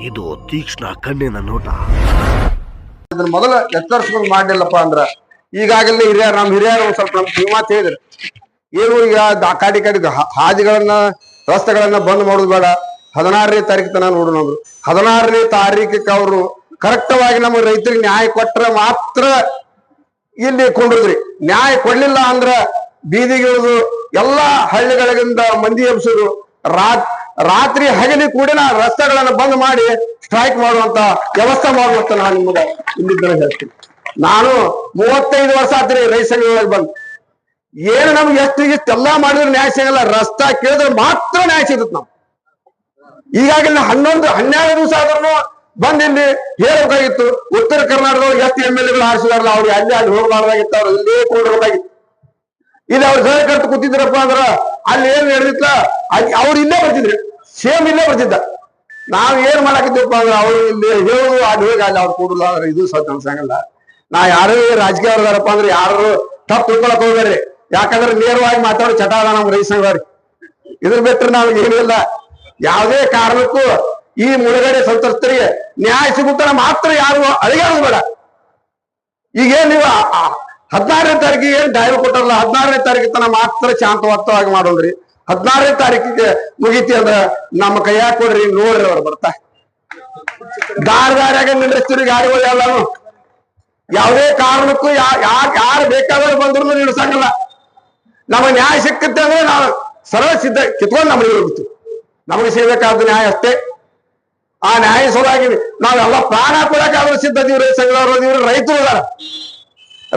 ಇದು ತೀಕ್ಷ್ಣ ಕಣ್ಣಿನ ನೋಟ. ಇದನ್ನ ಮೊದಲ ಎಚ್ಚರಿಸ್ಕೊಂಡು ಮಾಡ್ಲಿಲ್ಲಪ್ಪ ಅಂದ್ರ ಈಗಾಗಲೇ ಹಿರಿಯರು ನಮ್ಮ ಹಿರಿಯರು ಒಂದ್ ಸ್ವಲ್ಪ ನಮ್ ಕಿವಿಮಾತ್ ಹೇಳಿದ್ರು. ಏನು ಈಗ ಕಾಡಿ ಹಾದಿಗಳನ್ನ ರಸ್ತೆಗಳನ್ನ ಬಂದ್ ಮಾಡೋದು ಬೇಡ, 16ನೇ ತಾರೀಕು ತನ ನೋಡೋಣ ಅಂದ್ರು. 16ನೇ ತಾರೀಕಿಗೆ ಅವರು ಕರೆಕ್ಟವಾಗಿ ನಮ್ಮ ರೈತರಿಗೆ ನ್ಯಾಯ ಕೊಟ್ರೆ ಮಾತ್ರ ಇಲ್ಲಿ ಕೊಂಡ್ರಿ. ನ್ಯಾಯ ಕೊಡ್ಲಿಲ್ಲ ಅಂದ್ರ ಬೀದಿಗಿಳಿದು ಎಲ್ಲಾ ಹಳ್ಳಿಗಳಿಂದ ಮಂದಿ ಎಬ್ಸೋದು, ರಾತ್ರಿ ಹಗಲಿ ಕೂಡಿನ ರಸ್ತೆಗಳನ್ನ ಬಂದ್ ಮಾಡಿ ಸ್ಟ್ರೈಕ್ ಮಾಡುವಂತ ವ್ಯವಸ್ಥೆ ಮಾಡುವಂತ ನಾನು ನಿಮಗೆ ಇಲ್ಲಿದ್ದ ಹೇಳ್ತೀನಿ. ನಾನು 35 ವರ್ಷ ಆತ್ರಿ ರೈತ ಸಂಘದೊಳಗೆ ಬಂದು. ಏನು ನಮ್ಗೆ ಇಷ್ಟೆಲ್ಲಾ ಮಾಡಿದ್ರೆ ನ್ಯಾಯ ಸಿಗಲ್ಲ, ರಸ್ತಾ ಕೇಳಿದ್ರೆ ಮಾತ್ರ ನ್ಯಾಯ ಸಿಗುತ್ತೆ. ನಾವು ಈಗಾಗಲೇ 12 ದಿವಸ ಆದ್ರೂ ಬಂದ್ ಇಲ್ಲಿ ಹೇಳ್ಬೇಕಾಗಿತ್ತು. ಉತ್ತರ ಕರ್ನಾಟಕದವ್ರು ಎಷ್ಟು MLA ಆರಿಸಿದಾರಲ್ಲ, ಅವ್ರು ಅಲ್ಲಿ ಹೋಗ್ಬಾರ್ದಾಗಿತ್ತು, ಅವ್ರು ಇಲ್ಲೇ ಕೊಂಡ್ಬೇಕಾಗಿತ್ತು. ಇಲ್ಲಿ ಅವ್ರು ಜಯ ಕಟ್ಟು ಕೂತಿದ್ರಪ್ಪ ಅಂದ್ರ ಅಲ್ಲಿ ಏನ್ ನಡೆದಿತ್ತ ಅವ್ರು ಇಲ್ಲೇ ಬರ್ತಿದ್ರಿ, ಸೇಮ್ ಇಲ್ಲೇ ಬರ್ತಿದ್ದ. ನಾವ್ ಏನ್ ಮಾಡಾಕಿದ್ದೀವಪ್ಪ ಅಂದ್ರೆ ಅವ್ರು ಇಲ್ಲಿ ಹೇಳುದು ಅಲ್ಲಿ ಹೋಗಿ ಅಲ್ಲಿ ಅವ್ರು ಕೂಡಲ್ಲ ಅಂದ್ರೆ ಇದು ಸ್ವಲ್ಪ ಅನ್ಸಂಗಲ್ಲ. ನಾ ಯಾರು ರಾಜಕೀಯ ಅವ್ರದಾರಪ್ಪ ಅಂದ್ರೆ ಯಾರು ತಪ್ಪು ತಿಳ್ಕೊಳಕ್ ಹೋಗ್ಬೇಡ್ರಿ. ಯಾಕಂದ್ರೆ ನೇರವಾಗಿ ಮಾತಾಡೋ ಚಟ ಅದ ನಮ್ ರೈತ ಸಂಘದವ್ರಿ. ಇದ್ರ ಬಿಟ್ರೆ ನಾವ್ ಏನಿಲ್ಲ. ಯಾವುದೇ ಕಾರಣಕ್ಕೂ ಈ ಮುಳುಗಡೆ ಸಂತ್ರಸ್ತರಿಗೆ ನ್ಯಾಯ ಸಿಗುತ್ತಾನ ಮಾತ್ರ ಯಾರು ಅಳಿಗಾಡೋದು ಬೇಡ. ಈಗೇನ್ ನೀವು 16ನೇ ತಾರೀಕಿಗೆ ಏನ್ ಡೈವ್ ಕೊಟ್ಟಾರಲ್ಲ, 16ನೇ ತಾರೀಕು ತನ ಮಾತ್ರ ಶಾಂತವಾದವಾಗಿ ಮಾಡೋಣ್ರಿ. 16ನೇ ತಾರೀಕಿಗೆ ಮುಗೀತಿ ಅಂದ್ರ ನಮ್ಮ ಕೈಯಾಗ ಕೊಡ್ರಿ, ನೋಡ್ರಿ ಅವ್ರು ಬರ್ತಾ ದಾರಿಯಾಗ ನಿಲ್ಲಿಸ್ತೀರಿ ಗಾಡಿಗಳು ಎಲ್ಲಾನು. ಯಾವುದೇ ಕಾರಣಕ್ಕೂ ಯಾರು ಬೇಕಾದ್ರೂ ಬಂದ್ರು ನಿಲ್ಲಿಸಂಗಿಲ್ಲ. ನಮಗೆ ನ್ಯಾಯ ಸಿಕ್ಕತ್ತೆ ಅಂದ್ರೆ ನಾವು ಸರ್ವ ಸಿದ್ಧ ಕಿತ್ಕೊಂಡು ನಮಗೆ ಹೋಗ್ತೀವಿ. ನಮಗೆ ಸಿಗಬೇಕಾದ ನ್ಯಾಯ ಅಷ್ಟೇ. ಆ ನ್ಯಾಯ ಸಲುವಾಗಿ ನಾವೆಲ್ಲ ಪ್ರಾಣ ಕೊಡಕ್ಕಾದ್ರೂ ಸಿದ್ಧದೀವಿ. ರೈತ ಸಂಘದವ್ರು ಇವ್ರು ರೈತರು ಅದಾರ.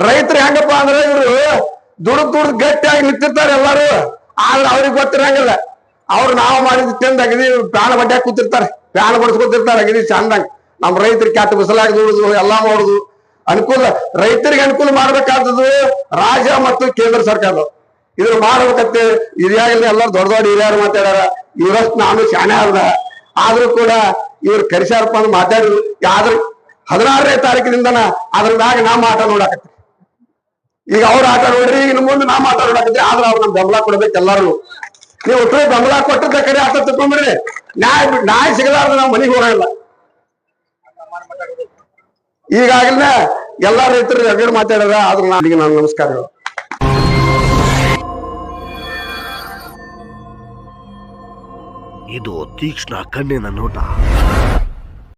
ರೈತರು ಹೆಂಗಪ್ಪ ಅಂದ್ರೆ ಇವ್ರು ದುಡ್ದು ಗಟ್ಟಿಯಾಗಿ ನಿಂತಿರ್ತಾರೆ ಎಲ್ಲಾರು. ಆದ್ರೆ ಅವ್ರಿಗೆ ಗೊತ್ತಿರಂಗಿಲ್ಲ. ಅವ್ರು ನಾವು ಮಾಡಿದ ತಿಂದ ಅಗದಿ ಪ್ರಾಣ ಬಡ್ಡ್ಯಾಗ ಕೂತಿರ್ತಾರೆ, ಪ್ರಾಣ ಬಡಿಸ್ಕೊತಿರ್ತಾರೆ ಅಗದಿ ಚಂದಂಗ. ನಮ್ ರೈತರಿಗೆ ಕ್ಯಾಟ ಬಿಸಲಾಗಿ ದುಡಿದು ಎಲ್ಲಾ ಮಾಡುದು ಅನುಕೂಲ. ರೈತರಿಗೆ ಅನುಕೂಲ ಮಾಡ್ಬೇಕಾದದ್ದು ರಾಜ್ಯ ಮತ್ತು ಕೇಂದ್ರ ಸರ್ಕಾರದವ್ರು. ಇದ್ರ ಮಾಡ್ಬೇಕಂತೆ ಹಿರಿಯಾಗಲಿ ಎಲ್ಲರೂ ದೊಡ್ಡ ದೊಡ್ಡ ಹಿರಿಯರು ಮಾತಾಡ್ಯಾರ. ಇವತ್ತು ನಾನು ಶಾಣೆ ಅಲ್ಲ, ಆದ್ರೂ ಕೂಡ ಇವ್ರು ಕರಿಸಾರಪ್ಪ ಅಂತ ಮಾತಾಡಿದ್ರು. ಆದ್ರೆ 16ನೇ ತಾರೀಕಿನಿಂದನ ಅದ್ರ ಮ್ಯಾಗ ನಾ ಆಟ ನೋಡಾಕತ್ತಿ. ಈಗ ಅವ್ರ ಆಟ ನೋಡ್ರಿ, ಇನ್ನು ಮುಂದೆ ನಾ ಆಟ ನೋಡಾಕತ್ತಿ. ಆದ್ರೆ ಅವ್ರು ನಮ್ ಬೆಂಬಲ ಕೊಡ್ಬೇಕು ಎಲ್ಲಾರು. ನೀವು ಒಟ್ಟು ಬೆಂಬಲ ಕೊಟ್ಟದ ಕಡೆ ಆಟ ತಕೊಂಡ್ಬಿಡ್ರಿ. ನ್ಯಾಯ ಸಿಗಲಾರ್ದು ನಾವು ಮನೆಗೆ ಹೋಗಲ್ಲ. ಈಗಾಗಲೇ ಎಲ್ಲಾ ರೈತರು ಎಗರು ಮಾತಾಡ್ಯಾರ. ಆದ್ರೆ ನಾನು ನಮಸ್ಕಾರಗಳು. ಇದು ತೀಕ್ಷ್ಣ ಕಣ್ಣಿನ ನೋಟ.